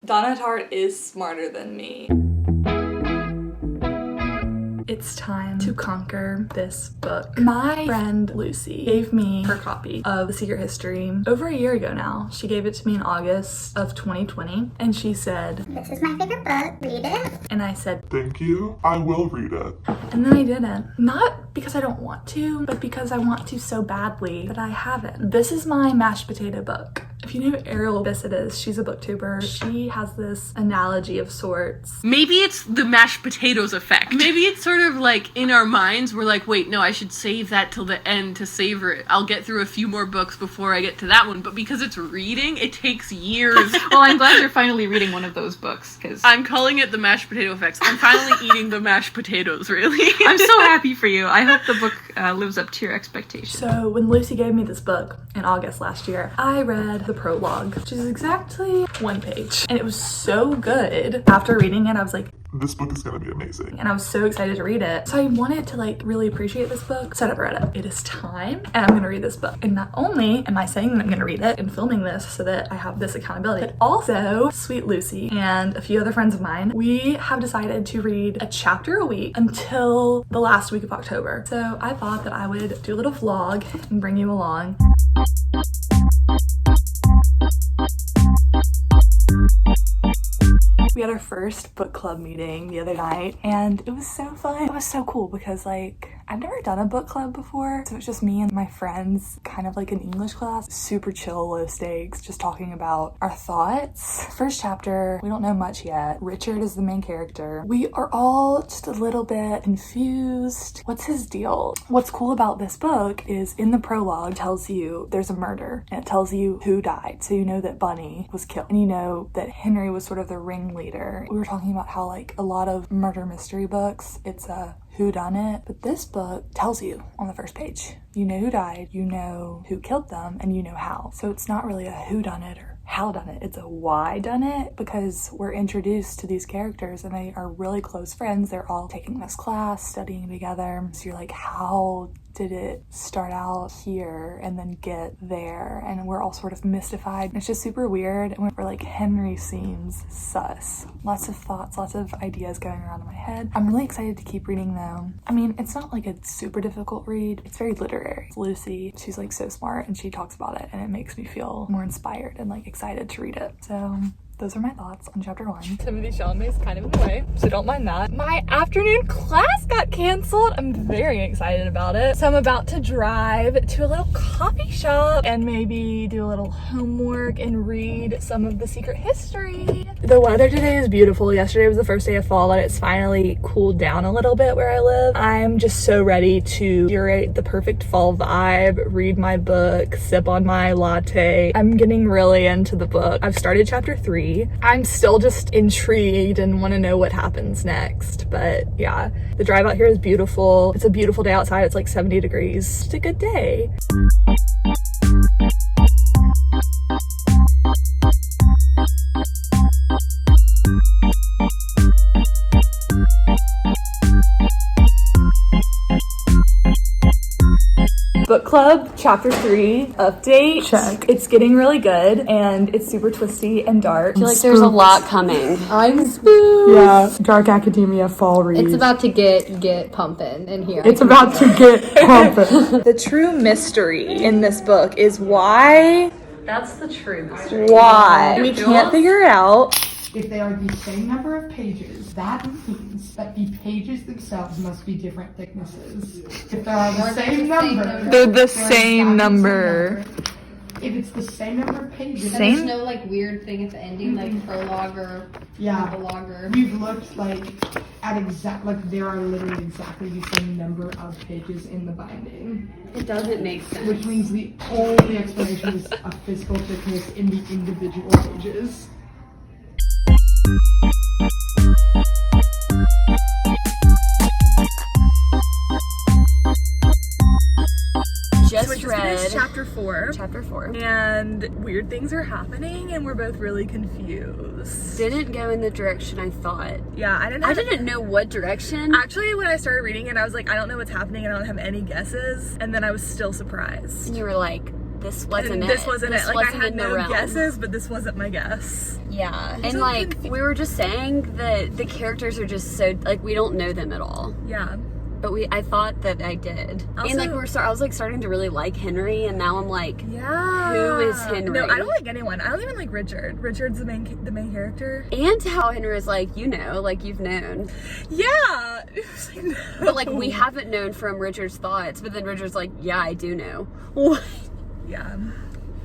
Donna Tartt is smarter than me. It's time to conquer this book. My friend Lucy gave me her copy of The Secret History over a year ago now. She gave it to me in August of 2020, and she said, "This is my favorite book, read it." And I said, "Thank you, I will read it." And then I didn't. Not because I don't want to, but because I want to so badly that I haven't. This is my mashed potato book. If you know who Ariel Bissett is, she's a booktuber. She has this analogy of sorts. Maybe it's the mashed potatoes effect. Maybe it's sort of like in our minds, we're like, wait, no, I should save that till the end to savor it. I'll get through a few more books before I get to that one. But because it's reading, it takes years. Well, I'm glad you're finally reading one of those books, because I'm calling it the mashed potato effects. I'm finally eating the mashed potatoes, really. I'm so happy for you. I hope the book lives up to your expectations. So when Lucy gave me this book in August last year, I read the prologue, which is exactly 1 page. And it was so good. After reading it, I was like, this book is gonna be amazing. And I was so excited to read it. So I wanted to like really appreciate this book. So I've read it. It is time, and I'm gonna read this book. And not only am I saying that I'm gonna read it and filming this so that I have this accountability, but also Sweet Lucy and a few other friends of mine, we have decided to read a chapter a week until the last week of October. So I thought that I would do a little vlog and bring you along. We had our first book club meeting the other night, and it was so fun. It was so cool because like I've never done a book club before, so it's just me and my friends, kind of like an English class. Super chill, low stakes, just talking about our thoughts. First chapter, we don't know much yet. Richard is the main character. We are all just a little bit confused. What's his deal? What's cool about this book is in the prologue, it tells you there's a murder, and it tells you who died. So you know that Bunny was killed, and you know that Henry was sort of the ringleader. We were talking about how like a lot of murder mystery books, it's a whodunit, but this book tells you on the first page. You know who died, you know who killed them, and you know how. So it's not really a whodunit or how done it, it's a why done it, because we're introduced to these characters and they are really close friends. They're all taking this class, studying together. So you're like, how did it start out here and then get there? And we're all sort of mystified. It's just super weird. And we're like, Henry seems sus. Lots of thoughts, lots of ideas going around in my head. I'm really excited to keep reading though. I mean, it's not like a super difficult read. It's very literary. Lucy, she's like so smart and she talks about it and it makes me feel more inspired and like excited to read it. So those are my thoughts on chapter 1. Timothy Chalamet is kind of in the way, so don't mind that. My afternoon class got canceled. I'm very excited about it. So I'm about to drive to a little coffee shop and maybe do a little homework and read some of The Secret History. The weather today is beautiful. Yesterday was the first day of fall and it's finally cooled down a little bit where I live. I'm just so ready to curate the perfect fall vibe, read my book, sip on my latte. I'm getting really into the book. I've started chapter 3. I'm still just intrigued and want to know what happens next. But yeah, the drive out here is beautiful. It's a beautiful day outside. It's like 70 degrees. It's a good day. Book club, chapter 3, update. Check. It's getting really good and it's super twisty and dark. I feel like there's a lot coming. I'm spooked. Yeah, Dark Academia fall read. It's about to get pumping in here. It's about to get pumping. The true mystery in this book is why. That's the true mystery. Why? We can't figure it out. If they are the same number of pages, that means that the pages themselves must be different thicknesses. If they are the same number, They're the same number. If it's the same number of pages, And there's no like weird thing at the ending, like prologue or epilogue or. We've looked like at there are literally exactly the same number of pages in the binding. It doesn't make sense. Which means the only explanation is a physical thickness in the individual pages. Just read chapter 4. And weird things are happening and we're both really confused. Didn't go in the direction I thought. Yeah, I didn't know what direction. Actually, when I started reading it, I was like, I don't know what's happening. I don't have any guesses. And then I was still surprised. And you were like, this wasn't This wasn't it. Like, I had no realm. guesses, but this wasn't my guess. Yeah. And like, we were just saying that the characters are just so, like, we don't know them at all. Yeah. But I thought that I did. Also, and like, I was like starting to really like Henry, and now I'm like, yeah. who is Henry? No, I don't like anyone. I don't even like Richard. Richard's the main character. And how Henry is like, like you've known. Yeah. It was like, no. But like, we haven't known from Richard's thoughts, but then Richard's like, yeah, I do know. What? Yeah.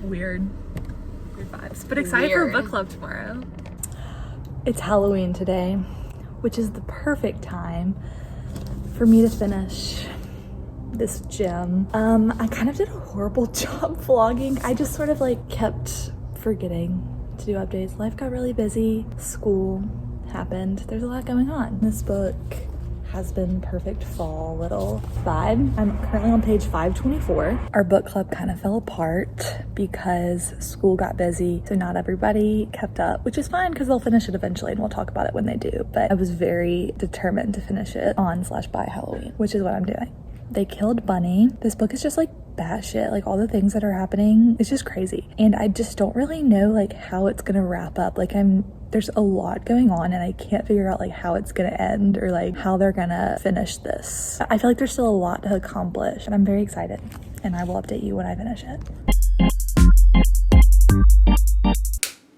Weird vibes. But excited for book club tomorrow. It's Halloween today, which is the perfect time for me to finish this gym. I kind of did a horrible job vlogging. I just sort of like kept forgetting to do updates. Life got really busy. School happened. There's a lot going on. This book has been perfect fall little vibe. I'm currently on page 524. Our book club kind of fell apart because school got busy, so not everybody kept up, which is fine because they'll finish it eventually and we'll talk about it when they do. But I was very determined to finish it on/by Halloween, which is what I'm doing. They killed Bunny. This book is just like batshit. Like, all the things that are happening, it's just crazy. And I just don't really know like how it's gonna wrap up. Like, there's a lot going on and I can't figure out like how it's gonna end or like how they're gonna finish this. I feel like there's still a lot to accomplish and I'm very excited, and I will update you when I finish it.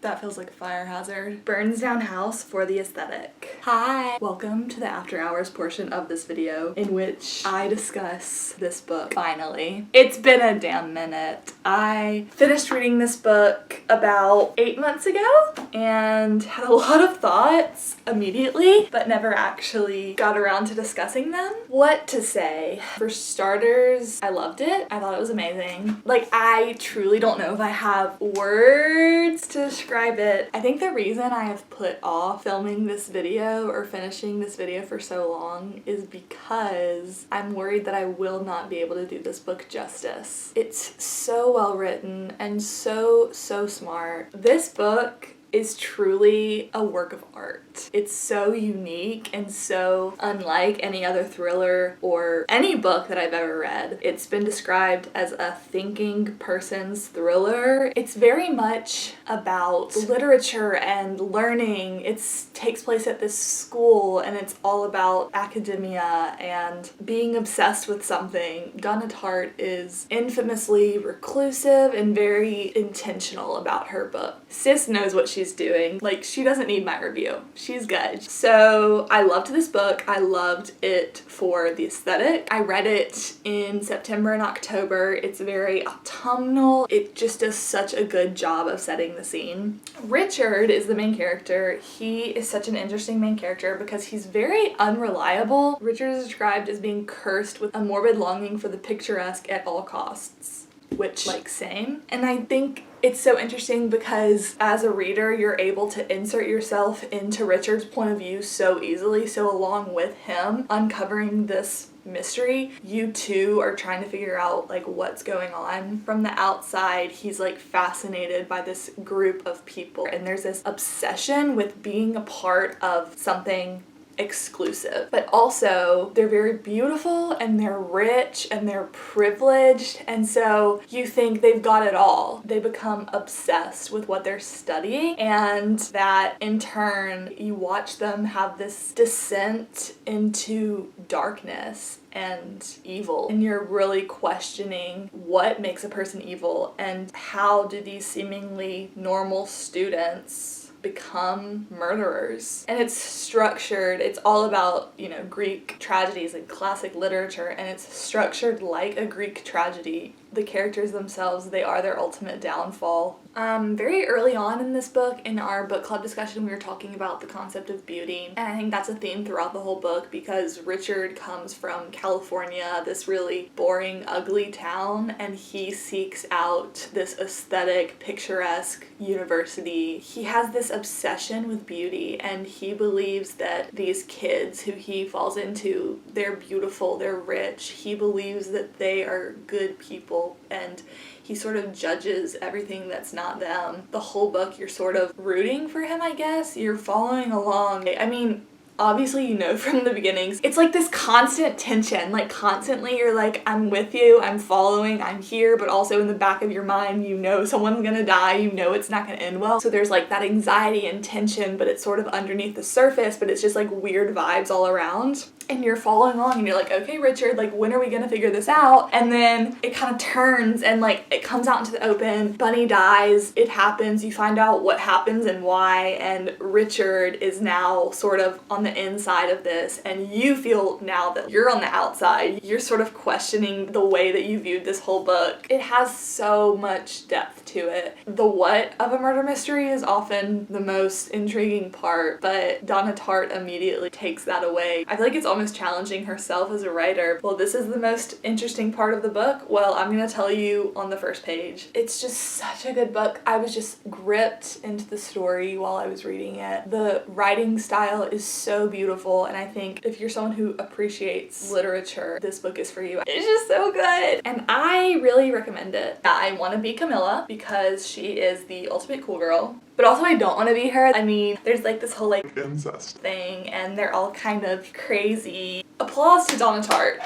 That feels like a fire hazard. Burns down house for the aesthetic. Hi! Welcome to the after hours portion of this video in which I discuss this book, finally. It's been a damn minute. I finished reading this book about 8 months ago and had a lot of thoughts immediately, but never actually got around to discussing them. What to say? For starters, I loved it. I thought it was amazing. Like, I truly don't know if I have words to describe it. I think the reason I have put off filming this video or finishing this video for so long is because I'm worried that I will not be able to do this book justice. It's so well written and so smart. This book is truly a work of art. It's so unique and so unlike any other thriller or any book that I've ever read. It's been described as a thinking person's thriller. It's very much about literature and learning. It takes place at this school and it's all about academia and being obsessed with something. Donna Tartt is infamously reclusive and very intentional about her book. Sis knows what she's doing. Like, she doesn't need my review. She's good. So I loved this book. I loved it for the aesthetic. I read it in September and October. It's very autumnal. It just does such a good job of setting the scene. Richard is the main character. He is such an interesting main character because he's very unreliable. Richard is described as being cursed with a morbid longing for the picturesque at all costs, which, like, same. And I think it's so interesting because as a reader, you're able to insert yourself into Richard's point of view so easily. So along with him uncovering this mystery, you too are trying to figure out like what's going on. From the outside, he's like fascinated by this group of people and there's this obsession with being a part of something exclusive, but also they're very beautiful and they're rich and they're privileged, and so you think they've got it all. They become obsessed with what they're studying, and that in turn you watch them have this descent into darkness and evil, and you're really questioning what makes a person evil and how do these seemingly normal students become murderers. And it's structured, it's all about, you know, Greek tragedies and classic literature, and it's structured like a Greek tragedy. The characters themselves, they are their ultimate downfall. Very early on in this book, in our book club discussion, we were talking about the concept of beauty, and I think that's a theme throughout the whole book because Richard comes from California, this really boring, ugly town, and he seeks out this aesthetic, picturesque university. He has this obsession with beauty, and he believes that these kids who he falls into, they're beautiful, they're rich. He believes that they are good people, and he sort of judges everything that's not them. The whole book, you're sort of rooting for him, I guess. You're following along. I mean, obviously you know from the beginnings, it's like this constant tension, like constantly you're like, I'm with you, I'm following, I'm here, but also in the back of your mind you know someone's gonna die, you know it's not gonna end well. So there's like that anxiety and tension, but it's sort of underneath the surface, but it's just like weird vibes all around. And you're following along and you're like, okay, Richard, like when are we gonna figure this out? And then it kind of turns and like it comes out into the open. Bunny dies, it happens, you find out what happens and why, and Richard is now sort of on the inside of this, and you feel now that you're on the outside, you're sort of questioning the way that you viewed this whole book. It has so much depth to it. The what of a murder mystery is often the most intriguing part, but Donna Tartt immediately takes that away. I feel like it's almost challenging herself as a writer. Well, this is the most interesting part of the book. Well, I'm gonna tell you on the first page. It's just such a good book. I was just gripped into the story while I was reading it. The writing style is so beautiful, and I think if you're someone who appreciates literature, this book is for you. It's just so good, and I really recommend it. I want to be Camilla because she is the ultimate cool girl. But also I don't want to be her. I mean, there's like this whole like Incest thing, and they're all kind of crazy. Applause to Donna Tartt.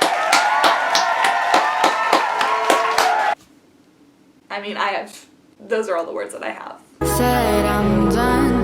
I mean, those are all the words that I have. Said I'm done,